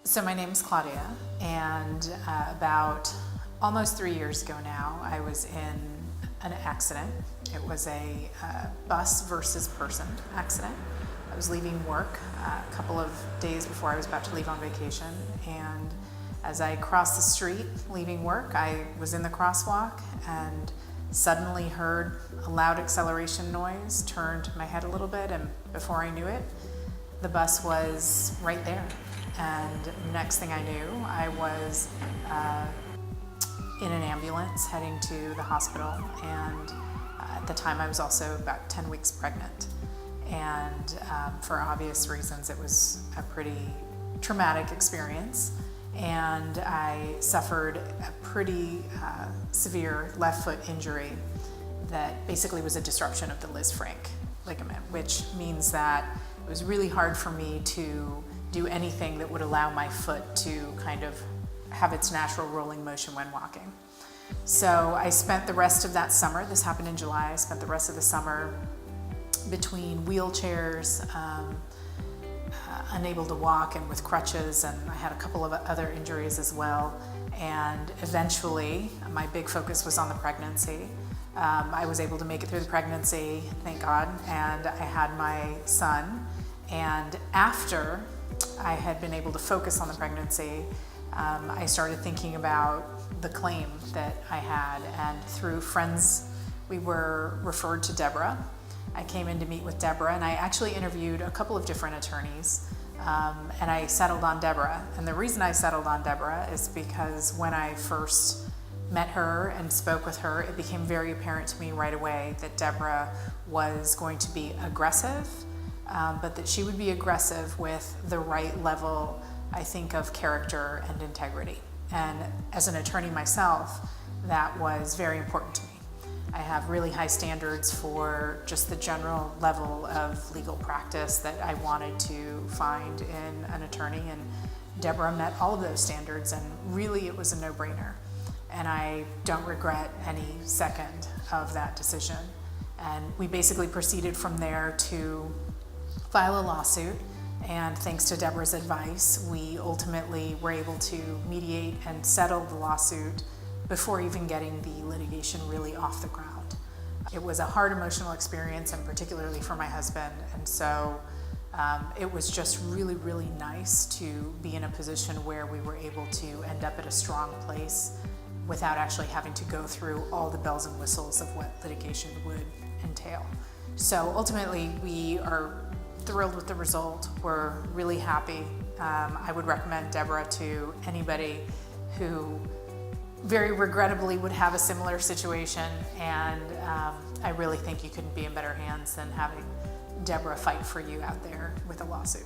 So my name is Claudia, and about almost 3 years ago now, I was in an accident. It was a bus versus person accident. I was leaving work a couple of days before I was about to leave on vacation, and as I crossed the street leaving work, I was in the crosswalk and suddenly heard a loud acceleration noise, turned my head a little bit, and before I knew it, the bus was right there. And next thing I knew, I was in an ambulance heading to the hospital, and at the time I was also about 10 weeks pregnant. And for obvious reasons, it was a pretty traumatic experience, and I suffered a pretty severe left foot injury that basically was a disruption of the Liz Frank ligament, which means that it was really hard for me to do anything that would allow my foot to kind of have its natural rolling motion when walking. So I spent the rest of that summer, this happened in July, I spent the rest of the summer between wheelchairs, unable to walk and with crutches, and I had a couple of other injuries as well. And eventually, my big focus was on the pregnancy. I was able to make it through the pregnancy, thank God, and I had my son. And after I had been able to focus on the pregnancy, I started thinking about the claim that I had, and through friends, we were referred to Deborah. I came in to meet with Deborah, and I actually interviewed a couple of different attorneys, and I settled on Deborah. And the reason I settled on Deborah is because when I first met her and spoke with her, it became very apparent to me right away that Deborah was going to be aggressive, but that she would be aggressive with the right level, I think, of character and integrity. And as an attorney myself, that was very important to me. I have really high standards for just the general level of legal practice that I wanted to find in an attorney, and Deborah met all of those standards, and really it was a no-brainer. And I don't regret any second of that decision. And we basically proceeded from there to file a lawsuit, and thanks to Deborah's advice, we ultimately were able to mediate and settle the lawsuit before even getting the litigation really off the ground. It was a hard emotional experience, and particularly for my husband, and so it was just really, really nice to be in a position where we were able to end up at a strong place without actually having to go through all the bells and whistles of what litigation would entail. So ultimately, we are thrilled with the result. We're really happy. I would recommend Deborah to anybody who very regrettably would have a similar situation, and I really think you couldn't be in better hands than having Deborah fight for you out there with a lawsuit.